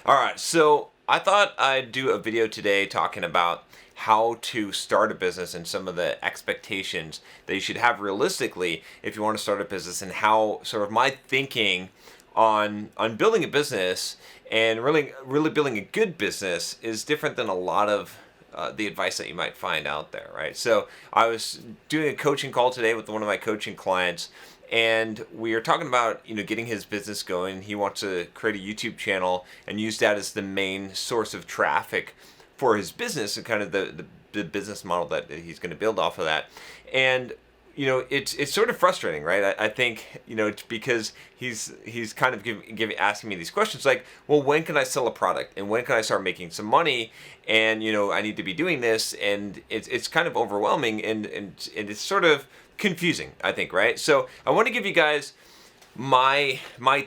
All right, so I thought I'd do a video today talking about how to start a business and some of the expectations that you should have realistically if you want to start a business, and how sort of my thinking on building a business and really building a good business is different than a lot of the advice that you might find out there, right? So I was doing a coaching call today with one of my coaching clients, and we are talking about getting his business going. He wants to create a YouTube channel and use that as the main source of traffic for his business, and kind of the business model that he's going to build off of that. And it's sort of frustrating, right? I think it's because he's kind of asking me these questions like, well, when can I sell a product, and when can I start making some money, and I need to be doing this, and it's kind of overwhelming, and it's sort of confusing, I think, right? So I want to give you guys my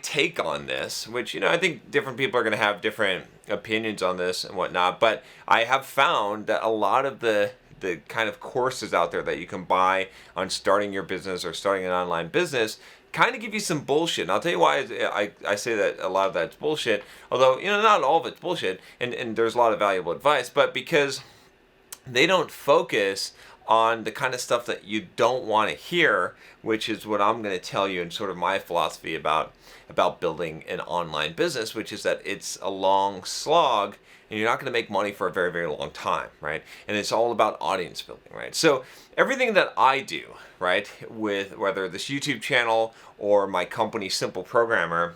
take on this, which I think different people are going to have different opinions on this and whatnot, but I have found that a lot of the kind of courses out there that you can buy on starting your business or starting an online business kind of give you some bullshit. And I'll tell you why I say that a lot of that's bullshit, although not all of it's bullshit, and there's a lot of valuable advice, but because they don't focus on the kind of stuff that you don't want to hear, which is what I'm going to tell you, and sort of my philosophy about building an online business, which is that it's a long slog, and you're not going to make money for a very, very long time, right? And it's all about audience building, right? So everything that I do, right, with whether this YouTube channel or my company Simple Programmer,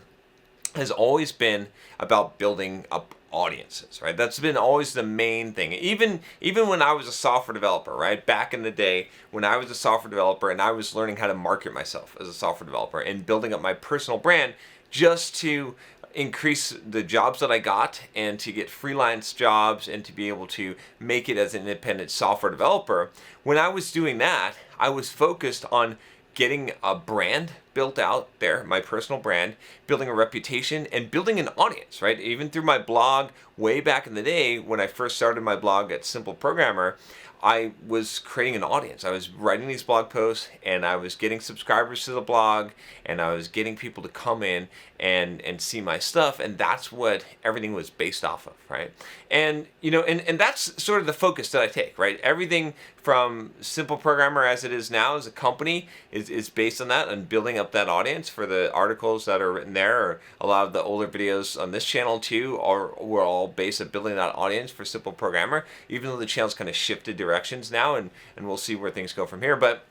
has always been about building up audiences, right? That's been always the main thing. Even when I was a software developer, right? Back in the day when I was a software developer and I was learning how to market myself as a software developer and building up my personal brand just to increase the jobs that I got and to get freelance jobs and to be able to make it as an independent software developer. When I was doing that, I was focused on getting a brand built out there, my personal brand, building a reputation, and building an audience, right? Even through my blog way back in the day when I first started my blog at Simple Programmer, I was creating an audience. I was writing these blog posts, and I was getting subscribers to the blog, and I was getting people to come in and see my stuff, and that's what everything was based off of, right? And and that's sort of the focus that I take, right? Everything from Simple Programmer as it is now as a company is based on that, and building up that audience for the articles that are written there, or a lot of the older videos on this channel too, were all based on building that audience for Simple Programmer, even though the channel's kind of shifted directions now, and we'll see where things go from here. But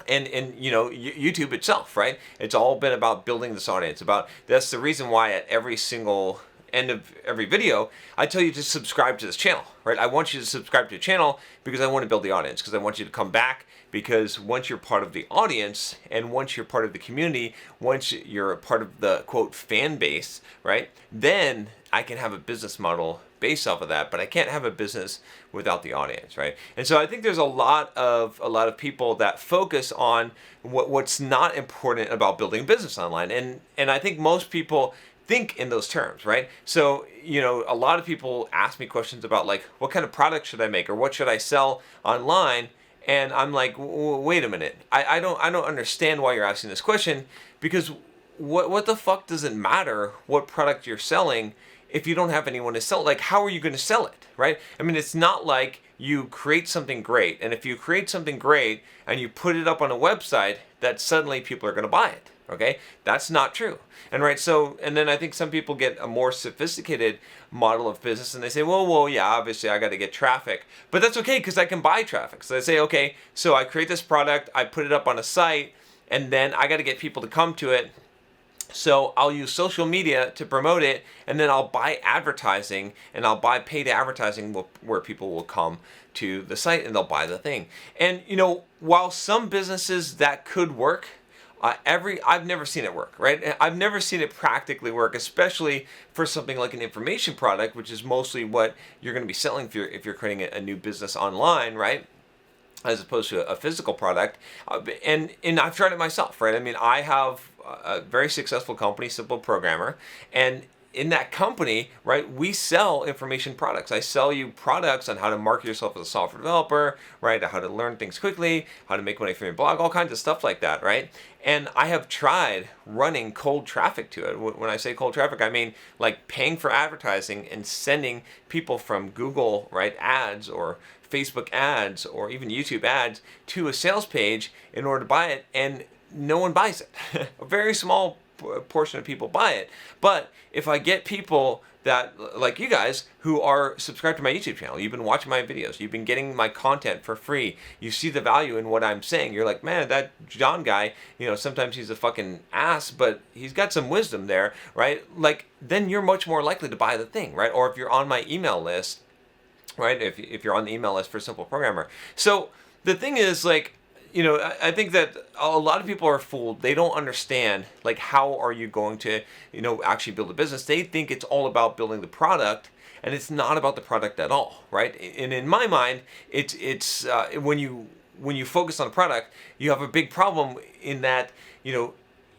and YouTube itself, right? It's all been about building this audience. That's the reason why at every single end of every video, I tell you to subscribe to this channel, right? I want you to subscribe to the channel because I want to build the audience, because I want you to come back, because once you're part of the audience, and once you're part of the community, once you're a part of the quote fan base, right? Then I can have a business model based off of that, but I can't have a business without the audience, right? And so I think there's a lot of people that focus on what's not important about building a business online, and I think most people think in those terms, right? So a lot of people ask me questions about like, what kind of product should I make, or what should I sell online? And I'm like, wait a minute, I don't understand why you're asking this question, because what the fuck does it matter what product you're selling if you don't have anyone to sell it? Like, how are you going to sell it, right? I mean, it's not like you create something great, and if you create something great and you put it up on a website, that suddenly people are going to buy it. Okay, that's not true. And then I think some people get a more sophisticated model of business, and they say, well, yeah, obviously I got to get traffic, but that's okay because I can buy traffic. So they say, okay, so I create this product, I put it up on a site, and then I got to get people to come to it. So I'll use social media to promote it, and then I'll buy advertising, and I'll buy paid advertising where people will come to the site and they'll buy the thing. And while some businesses that could work, I've never seen it work, right? I've never seen it practically work, especially for something like an information product, which is mostly what you're going to be selling if you're creating a new business online, right? As opposed to a physical product. And I've tried it myself, right? I mean, I have a very successful company, Simple Programmer, and in that company, right, we sell information products. I sell you products on how to market yourself as a software developer, right, how to learn things quickly, how to make money from your blog, all kinds of stuff like that, right? And I have tried running cold traffic to it. When I say cold traffic, I mean like paying for advertising and sending people from Google, right, ads or Facebook ads or even YouTube ads to a sales page in order to buy it, and no one buys it. A very small portion of people buy it. But if I get people that, like you guys, who are subscribed to my YouTube channel, you've been watching my videos, you've been getting my content for free, you see the value in what I'm saying, you're like, man, that John guy, sometimes he's a fucking ass, but he's got some wisdom there, right? Like, then you're much more likely to buy the thing, right? Or if you're on my email list, right? If you're on the email list for Simple Programmer. So the thing is, like, I think that a lot of people are fooled. They don't understand, like, how are you going to, actually build a business. They think it's all about building the product, and it's not about the product at all, right? And in my mind, it's when you focus on a product, you have a big problem in that,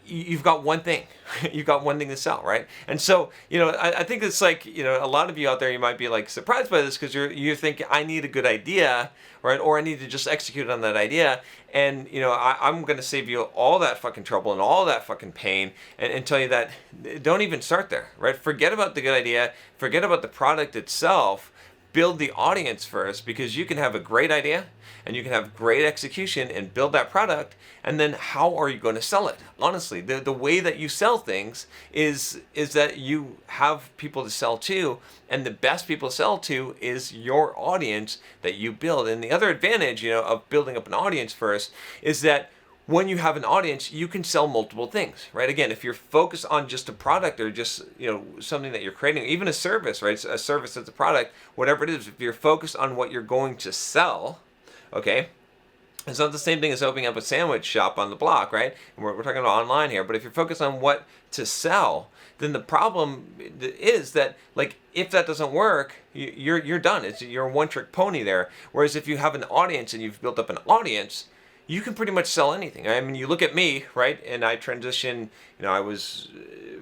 you've got one thing. You've got one thing to sell, right? And so, I think it's like, a lot of you out there, you might be like surprised by this because you're thinking, I need a good idea, right? Or I need to just execute on that idea. And, I'm going to save you all that fucking trouble and all that fucking pain and tell you that don't even start there, right? Forget about the good idea. Forget about the product itself. Build the audience first, because you can have a great idea and you can have great execution and build that product, and then how are you going to sell it? Honestly, the way that you sell things is that you have people to sell to, and the best people to sell to is your audience that you build. And the other advantage, of building up an audience first is that when you have an audience, you can sell multiple things, right? Again, if you're focused on just a product or just, something that you're creating, even a service, right? A service that's a product, whatever it is, if you're focused on what you're going to sell, okay? It's not the same thing as opening up a sandwich shop on the block, right? And we're talking about online here, but if you're focused on what to sell, then the problem is that, like, if that doesn't work, you're done. You're a one-trick pony there. Whereas if you have an audience and you've built up an audience, you can pretty much sell anything. I mean, you look at me, right? And I transitioned, I was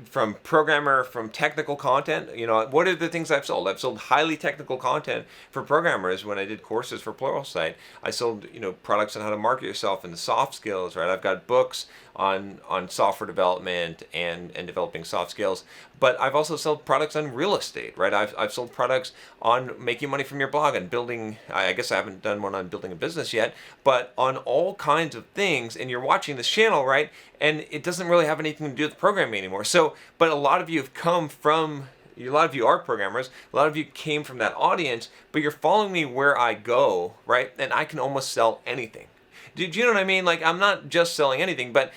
from programmer, from technical content. What are the things I've sold? I've sold highly technical content for programmers when I did courses for Pluralsight. I sold, products on how to market yourself and the soft skills, right? I've got books on software development and developing soft skills. But I've also sold products on real estate, right? I've sold products on making money from your blog and building, I guess I haven't done one on building a business yet, but on all kinds of things. And you're watching this channel, right? And it doesn't really have anything to do with programming anymore. So, but a lot of you have come from, a lot of you are programmers, a lot of you came from that audience, but you're following me where I go, right? And I can almost sell anything. Do you know what I mean? Like, I'm not just selling anything, but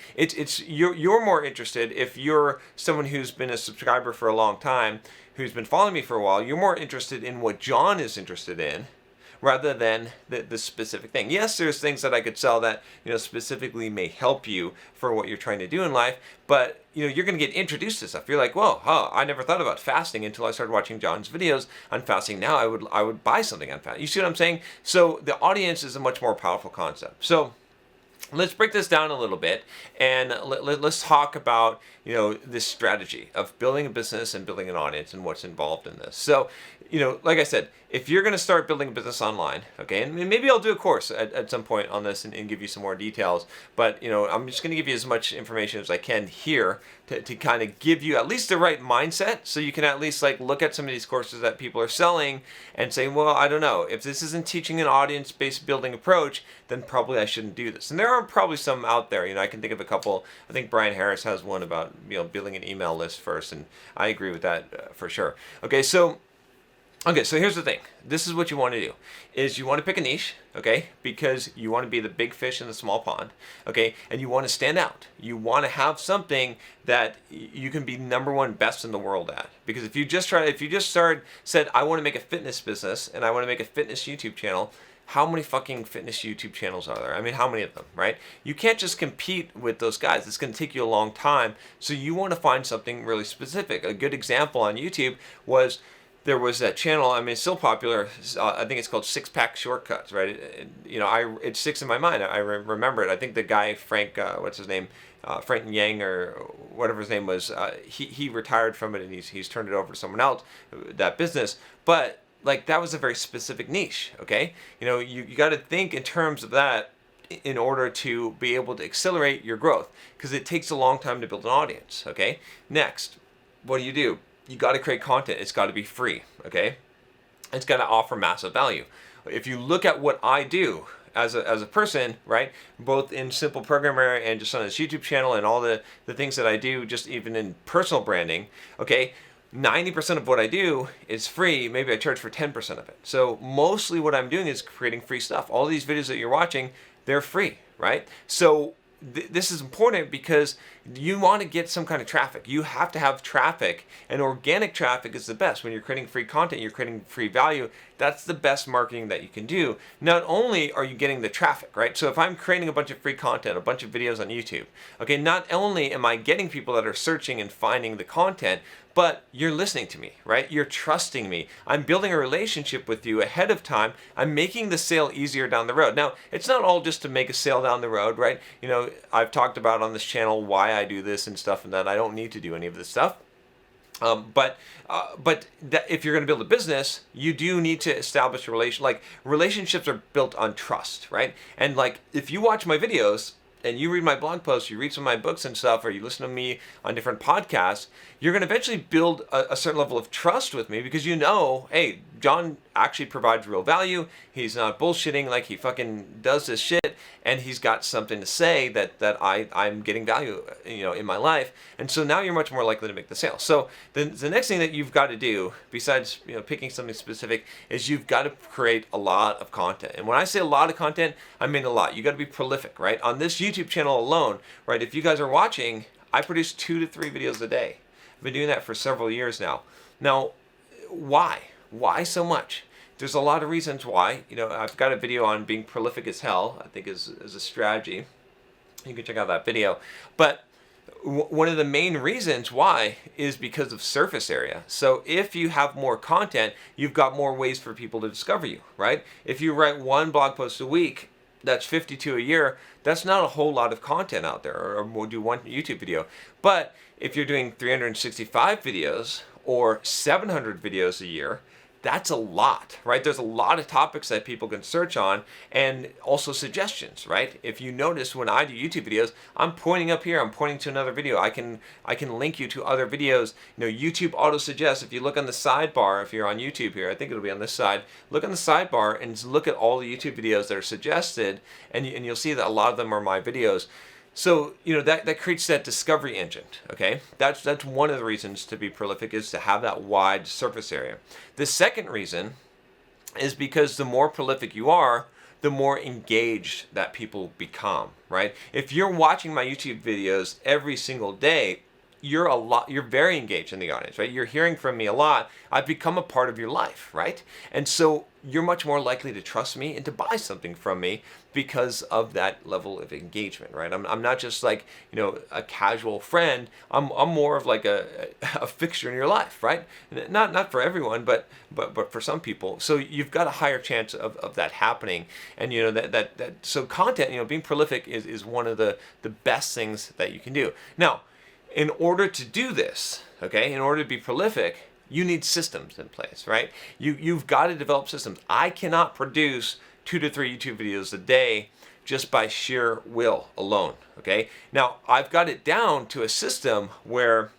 you're more interested, if you're someone who's been a subscriber for a long time, who's been following me for a while, you're more interested in what John is interested in, rather than the specific thing. Yes, there's things that I could sell that, specifically may help you for what you're trying to do in life, but, you're going to get introduced to stuff. You're like, whoa, I never thought about fasting until I started watching John's videos on fasting. Now I would buy something on fasting. You see what I'm saying? So the audience is a much more powerful concept. So let's break this down a little bit, and let's talk about, this strategy of building a business and building an audience and what's involved in this. So, like I said, if you're going to start building a business online, okay, and maybe I'll do a course at some point on this and give you some more details, but, I'm just going to give you as much information as I can here to kind of give you at least the right mindset, so you can at least, like, look at some of these courses that people are selling and say, well, I don't know, if this isn't teaching an audience-based building approach, then probably I shouldn't do this. And there are probably some out there. I can think of a couple. I think Brian Harris has one about, building an email list first, and I agree with that for sure. Okay, so here's the thing. This is what you want to do, is you want to pick a niche, okay, because you want to be the big fish in the small pond, okay, and you want to stand out. You want to have something that you can be number one best in the world at. Because if you just said, I want to make a fitness business and I want to make a fitness YouTube channel, how many fucking fitness YouTube channels are there? I mean, how many of them, right? You can't just compete with those guys. It's going to take you a long time. So you want to find something really specific. A good example on YouTube was there was that channel. I mean, it's still popular. I think it's called Six Pack Shortcuts, right? It sticks in my mind. I remember it. I think the guy Frank, what's his name, Frank Yang or whatever his name was, he retired from it and he's turned it over to someone else, that business. But like that was a very specific niche. Okay, you got to think in terms of that in order to be able to accelerate your growth, because it takes a long time to build an audience. Okay, next, what do? You got to create content. It's got to be free. Okay, it's got to offer massive value. If you look at what I do as a person, right, both in Simple Programmer and just on this YouTube channel and all the things that I do, just even in personal branding, okay, 90% of what I do is free. Maybe I charge for 10% of it. So mostly what I'm doing is creating free stuff. All these videos that you're watching, they're free, right? So this is important because you want to get some kind of traffic. You have to have traffic, and organic traffic is the best. When you're creating free content, you're creating free value. That's the best marketing that you can do. Not only are you getting the traffic, right? So if I'm creating a bunch of free content, a bunch of videos on YouTube, okay, not only am I getting people that are searching and finding the content, but you're listening to me, right? You're trusting me. I'm building a relationship with you ahead of time. I'm making the sale easier down the road. Now, it's not all just to make a sale down the road, right? I've talked about on this channel why I do this and stuff and that. I don't need to do any of this stuff. But if you're going to build a business, you do need to establish a relation. Like, relationships are built on trust, right? And like, if you watch my videos and you read my blog posts, you read some of my books and stuff, or you listen to me on different podcasts, you're going to eventually build a certain level of trust with me, because hey, John actually provides real value. He's not bullshitting, like he fucking does this shit, and he's got something to say that I'm getting value, in my life. And so now you're much more likely to make the sale. So the next thing that you've got to do, besides picking something specific, is you've got to create a lot of content. And when I say a lot of content, I mean a lot. You got to be prolific, right? On this YouTube channel alone, right? If you guys are watching, I produce 2 to 3 videos a day. I've been doing that for several years now. Now, why? Why so much? There's a lot of reasons why. I've got a video on being prolific as hell, I think is a strategy. You can check out that video. But one of the main reasons why is because of surface area. So if you have more content, you've got more ways for people to discover you, right? If you write 1 blog post a week, that's 52 a year. That's not a whole lot of content out there, or we'll do 1 YouTube video. But if you're doing 365 videos or 700 videos a year, that's a lot, right? There's a lot of topics that people can search on, and also suggestions, right? If you notice, when I do YouTube videos, I'm pointing up here, I'm pointing to another video. I can link you to other videos. YouTube auto suggests. If you look on the sidebar, if you're on YouTube here, I think it'll be on this side. Look on the sidebar and look at all the YouTube videos that are suggested, and you'll see that a lot of them are my videos. So, that creates that discovery engine, okay? That's one of the reasons to be prolific, is to have that wide surface area. The second reason is because the more prolific you are, the more engaged that people become, right? If you're watching my YouTube videos every single day, you're very engaged in the audience, right? You're hearing from me a lot. I've become a part of your life, right? And so you're much more likely to trust me and to buy something from me because of that level of engagement, right? I'm not just like, a casual friend. I'm more of like a fixture in your life, right? Not for everyone, but for some people. So you've got a higher chance of that happening. And so content, being prolific is one of the best things that you can do. Now, in order to do this, okay, in order to be prolific, you need systems in place, right? You've got to develop systems. I cannot produce 2 to 3 YouTube videos a day just by sheer will alone, okay? Now, I've got it down to a system where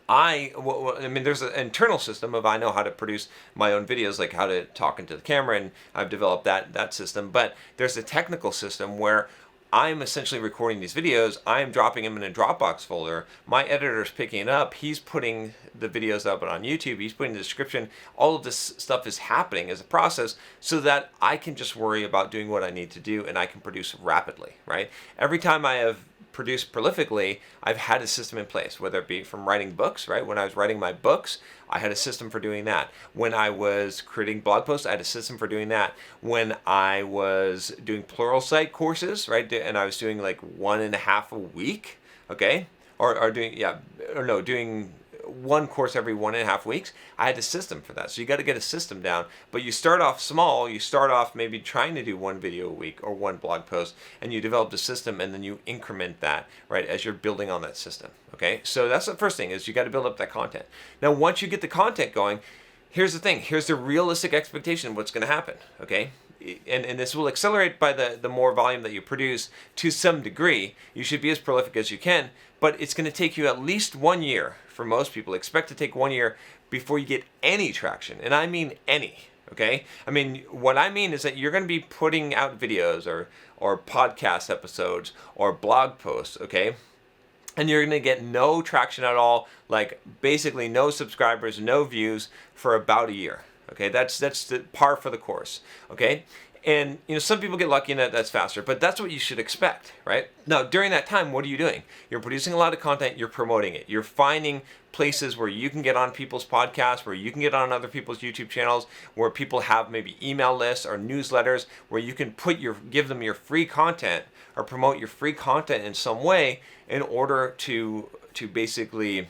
there's an internal system of I know how to produce my own videos, like how to talk into the camera, and I've developed that system. But there's a technical system where I'm essentially recording these videos. I'm dropping them in a Dropbox folder. My editor's picking it up. He's putting the videos up on YouTube. He's putting the description. All of this stuff is happening as a process so that I can just worry about doing what I need to do, and I can produce rapidly, right? Every time I have produced prolifically, I've had a system in place, whether it be from writing books, right? When I was writing my books, I had a system for doing that. When I was creating blog posts, I had a system for doing that. When I was doing Pluralsight courses, right? And I was doing like 1.5 a week, okay? Doing one course every 1.5 weeks. I had a system for that. So you got to get a system down. But you start off small. You start off maybe trying to do one video a week or one blog post, and you develop the system, and then you increment that, right, as you're building on that system. Okay, so that's the first thing, is you got to build up that content. Now, once you get the content going, here's the thing. Here's the realistic expectation of what's going to happen. Okay. And this will accelerate by the more volume that you produce to some degree. You should be as prolific as you can, but it's going to take you at least 1 year for most people. Expect to take 1 year before you get any traction. And I mean any, okay? I mean, what I mean is that you're going to be putting out videos or podcast episodes or blog posts, okay? And you're going to get no traction at all, like basically no subscribers, no views for about a year. Okay, that's the par for the course. Okay, and some people get lucky and that's faster, but that's what you should expect, right? Now, during that time, what are you doing? You're producing a lot of content. You're promoting it. You're finding places where you can get on people's podcasts, where you can get on other people's YouTube channels, where people have maybe email lists or newsletters, where you can give them your free content or promote your free content in some way in order to basically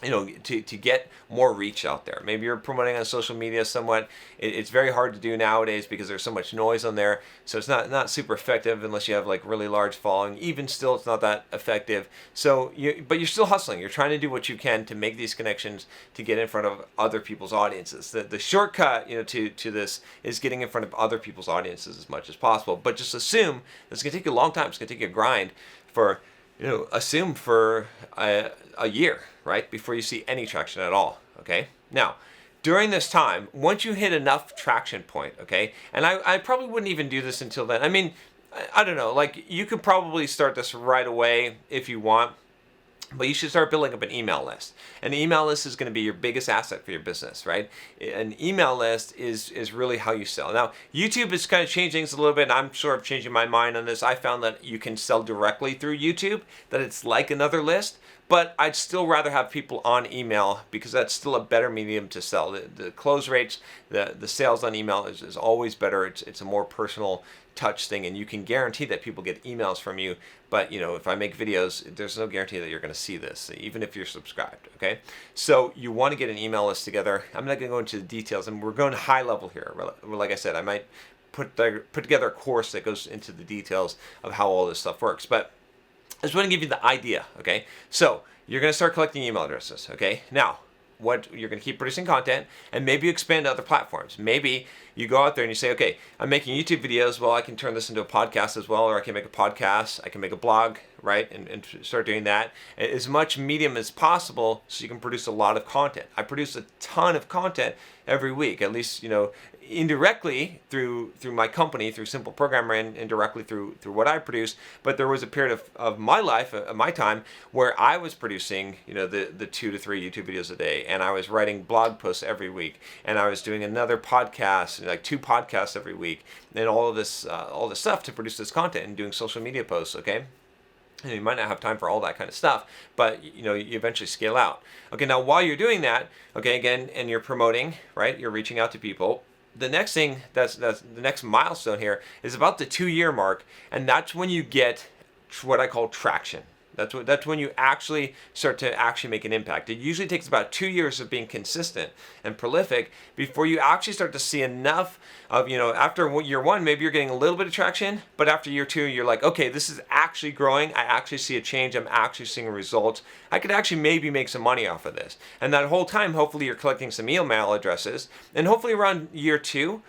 to get more reach out there. Maybe you're promoting on social media somewhat. It's very hard to do nowadays because there's so much noise on there. So it's not super effective unless you have like really large following. Even still, it's not that effective. So but you're still hustling. You're trying to do what you can to make these connections to get in front of other people's audiences. The shortcut, to this is getting in front of other people's audiences as much as possible. But just assume it's going to take you a long time. It's going to take you a grind for assume for a year, right, before you see any traction at all, okay? Now, during this time, once you hit enough traction point, okay, and I probably wouldn't even do this until then. I mean, I don't know, like you could probably start this right away if you want, but you should start building up an email list. An email list is going to be your biggest asset for your business, right? An email list is really how you sell. Now, YouTube is kind of changing things a little bit, and I'm sort of changing my mind on this. I found that you can sell directly through YouTube, that it's like another list, but I'd still rather have people on email because that's still a better medium to sell. The close rates, the sales on email is always better. It's a more personal touch thing, and you can guarantee that people get emails from you. But if I make videos, there's no guarantee that you're going to see this, even if you're subscribed. Okay, so you want to get an email list together. I'm not going to go into the details, and we're going high level here. Like I said, I might put together a course that goes into the details of how all this stuff works, but I just want to give you the idea. Okay, so you're going to start collecting email addresses. Okay, now what you're going to keep producing content, and maybe you expand to other platforms. Maybe you go out there and you say, okay, I'm making YouTube videos. Well, I can turn this into a podcast as well, or I can make a podcast. I can make a blog, right, and start doing that. As much medium as possible so you can produce a lot of content. I produce a ton of content every week, at least, indirectly through my company, through Simple Programmer, and indirectly through what I produce. But there was a period of my life, of my time, where I was producing, the 2 to 3 YouTube videos a day, and I was writing blog posts every week, and I was doing another podcast, like 2 podcasts every week, and all this stuff to produce this content and doing social media posts. Okay. And you might not have time for all that kind of stuff, but you eventually scale out. Okay, now while you're doing that, okay, again, and you're promoting, right? You're reaching out to people. The next thing, that's the next milestone here, is about the 2-year mark, and that's when you get what I call traction. That's when you actually start to make an impact. It usually takes about 2 years of being consistent and prolific before you actually start to see enough of, after year 1, maybe you're getting a little bit of traction, but after year 2, you're like, okay, this is actually growing. I actually see a change. I'm actually seeing results. I could actually maybe make some money off of this. And that whole time, hopefully you're collecting some email addresses, and hopefully around year 2,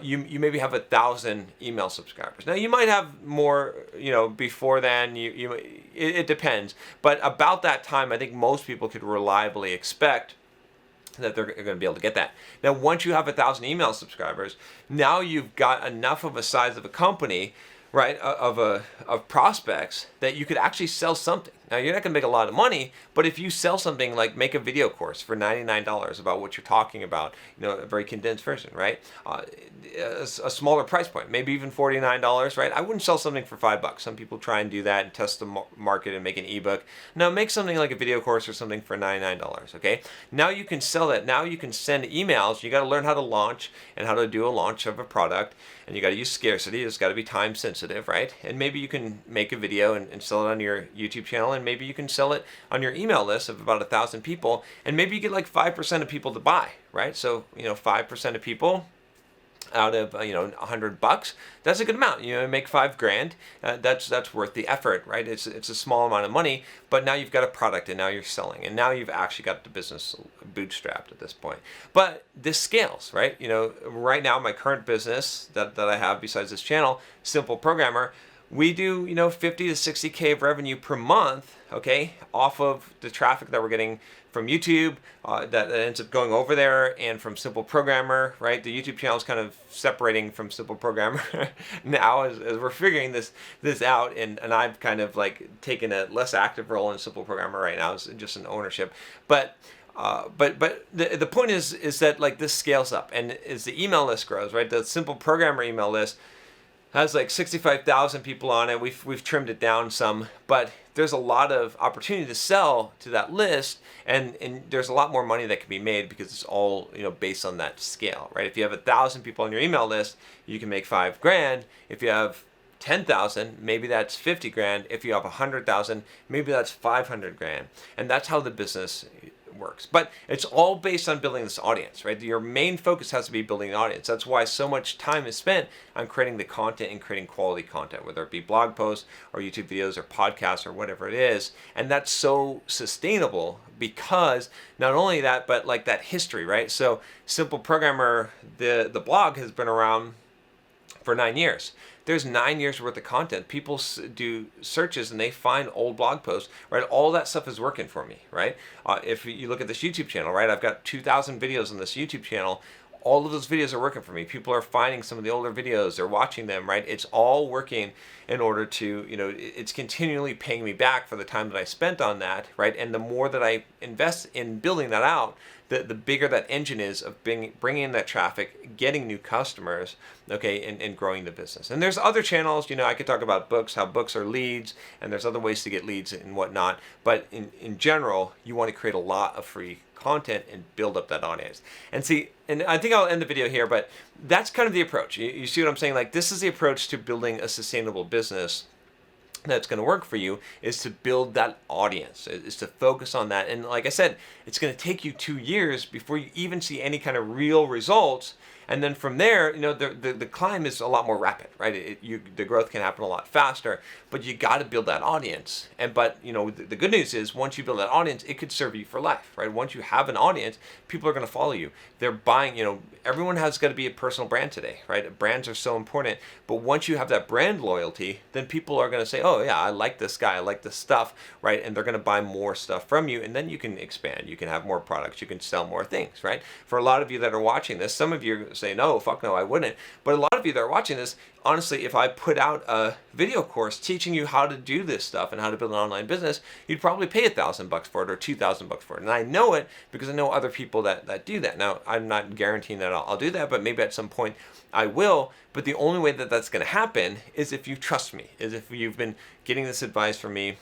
you maybe have 1,000 email subscribers. Now you might have more, before then. It depends, but about that time, I think most people could reliably expect that they're going to be able to get that. Now, once you have 1,000 email subscribers, now you've got enough of a size of a company, right, of prospects that you could actually sell something. Now, you're not going to make a lot of money, but if you sell something like make a video course for $99 about what you're talking about, a very condensed version, right? A smaller price point, maybe even $49, right? I wouldn't sell something for $5. Some people try and do that and test the market and make an ebook. No, make something like a video course or something for $99, okay? Now you can sell that. Now you can send emails. You got to learn how to launch and how to do a launch of a product, and you got to use scarcity. It's got to be time sensitive, right? And maybe you can make a video and sell it on your YouTube channel, and and maybe you can sell it on your email list of about 1,000 people, and maybe you get like 5% of people to buy, right? So 5% of people out of $100, that's a good amount. Make $5,000. That's worth the effort, right? It's a small amount of money, but now you've got a product, and now you're selling, and now you've actually got the business bootstrapped at this point. But this scales, right? Right now my current business that I have besides this channel, Simple Programmer, we do 50 to 60K of revenue per month, okay, off of the traffic that we're getting from YouTube that ends up going over there, and from Simple Programmer, right? The YouTube channel is kind of separating from Simple Programmer now as we're figuring this out, and I've kind of like taken a less active role in Simple Programmer right now, it's just an ownership. But the point is that like this scales up, and as the email list grows, right? The Simple Programmer email list has like 65,000 people on it. We've trimmed it down some, but there's a lot of opportunity to sell to that list, and there's a lot more money that can be made because it's all based on that scale, right? If you have 1,000 people on your email list, you can make $5,000. If you have 10,000, maybe that's 50 grand. If you have 100,000, maybe that's 500 grand, and that's how the business works. But it's all based on building this audience, right? Your main focus has to be building an audience. That's why so much time is spent on creating the content and creating quality content, whether it be blog posts or YouTube videos or podcasts or whatever it is. And that's so sustainable because not only that, but like that history, right? So Simple Programmer, the blog has been around for 9 years. There's 9 years worth of content. People do searches and they find old blog posts, right? All that stuff is working for me, right? If you look at this YouTube channel, right? I've got 2,000 videos on this YouTube channel. All of those videos are working for me. People are finding some of the older videos, they're watching them, right? It's all working in order to, it's continually paying me back for the time that I spent on that, right? And the more that I invest in building that out, the bigger that engine is of bringing in that traffic, getting new customers, okay, and growing the business. And there's other channels, I could talk about books, how books are leads, and there's other ways to get leads and whatnot. But in general, you want to create a lot of free content and build up that audience. And see, and I think I'll end the video here, but that's kind of the approach. You see what I'm saying? Like, this is the approach to building a sustainable business that's going to work for you, is to build that audience, is to focus on that. And like I said, it's going to take you 2 years before you even see any kind of real results. And then from there, the climb is a lot more rapid, right? The growth can happen a lot faster, but you got to build that audience. But the good news is, once you build that audience, it could serve you for life, right? Once you have an audience, people are going to follow you. They're buying, everyone has got to be a personal brand today, right? Brands are so important. But once you have that brand loyalty, then people are going to say, oh yeah, I like this guy, I like this stuff, right? And they're going to buy more stuff from you, and then you can expand. You can have more products. You can sell more things, right? For a lot of you that are watching this, some of you say, no, fuck no, I wouldn't. But a lot of you that are watching this, honestly, if I put out a video course teaching you how to do this stuff and how to build an online business, you'd probably pay $1,000 for it or $2,000 for it. And I know it because I know other people that do that. Now, I'm not guaranteeing that I'll do that, but maybe at some point I will. But the only way that that's going to happen is if you trust me, is if you've been getting this advice from me.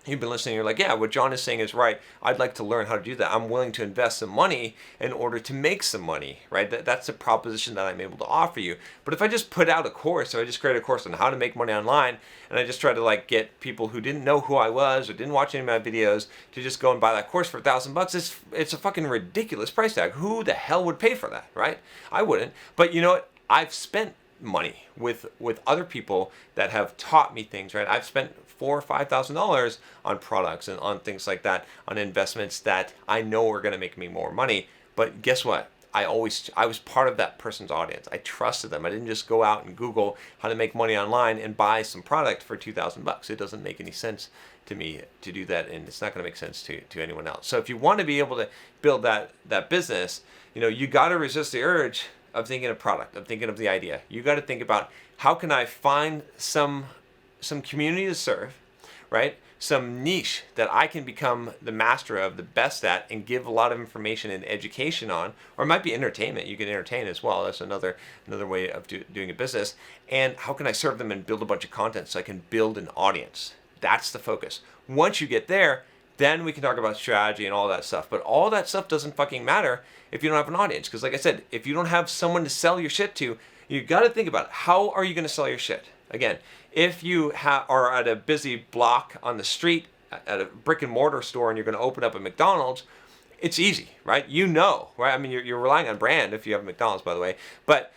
You've been listening, you're like, yeah, what John is saying is right. I'd like to learn how to do that. I'm willing to invest some money in order to make some money, right? That's the proposition that I'm able to offer you. But if I just put out a course, or I just create a course on how to make money online, and I just try to like get people who didn't know who I was or didn't watch any of my videos to just go and buy that course for $1,000, it's a fucking ridiculous price tag. Who the hell would pay for that, right? I wouldn't. But you know what? I've spent money with other people that have taught me things, right? I've spent $4,000 or $5,000 on products and on things like that, on investments that I know are going to make me more money. But guess what? I was part of that person's audience. I trusted them. I didn't just go out and Google how to make money online and buy some product for $2,000. It doesn't make any sense to me to do that, and it's not going to make sense to anyone else. So if you want to be able to build that business, you got to resist the urge of thinking of product, of thinking of the idea. You got to think about, how can I find some community to serve, right? Some niche that I can become the master of, the best at, and give a lot of information and education on, or it might be entertainment. You can entertain as well. That's another way of doing a business. And how can I serve them and build a bunch of content so I can build an audience? That's the focus. Once you get there, then we can talk about strategy and all that stuff. But all that stuff doesn't fucking matter if you don't have an audience. Because like I said, if you don't have someone to sell your shit to, you got to think about it. How are you going to sell your shit? Again, if you are at a busy block on the street at a brick and mortar store and you're going to open up a McDonald's, it's easy, right? You know, right? I mean, you're relying on brand if you have McDonald's, by the way. But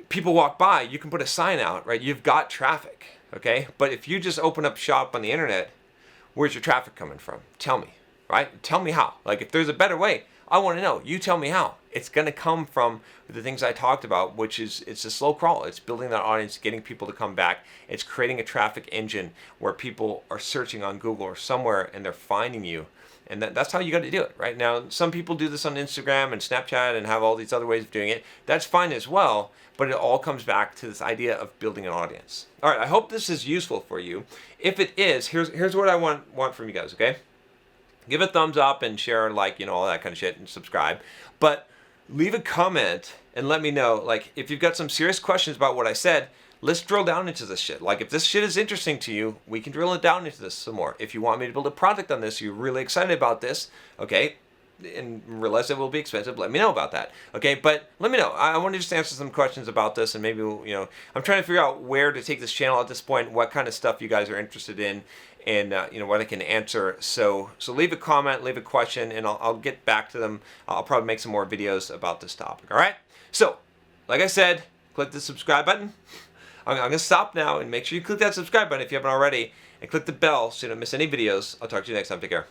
people walk by, you can put a sign out, right? You've got traffic, okay? But if you just open up shop on the internet, where's your traffic coming from? Tell me, right? Tell me how. Like, if there's a better way, I want to know. You tell me how. It's going to come from the things I talked about, which is it's a slow crawl. It's building that audience, getting people to come back. It's creating a traffic engine where people are searching on Google or somewhere and they're finding you. And that's how you got to do it, right? Now, some people do this on Instagram and Snapchat and have all these other ways of doing it. That's fine as well, but it all comes back to this idea of building an audience. All right, I hope this is useful for you. If it is, here's what I want from you guys, okay? Give a thumbs up and share, like, all that kind of shit, and subscribe. But leave a comment and let me know, like, if you've got some serious questions about what I said, let's drill down into this shit. Like, if this shit is interesting to you, we can drill it down into this some more. If you want me to build a product on this, you're really excited about this, okay, and realize it will be expensive, let me know about that, okay? But let me know. I want to just answer some questions about this, and maybe, I'm trying to figure out where to take this channel at this point, what kind of stuff you guys are interested in, and what I can answer. So leave a comment, leave a question, and I'll get back to them. I'll probably make some more videos about this topic, all right? So, like I said, click the subscribe button. I'm going to stop now, and make sure you click that subscribe button if you haven't already, and click the bell so you don't miss any videos. I'll talk to you next time. Take care.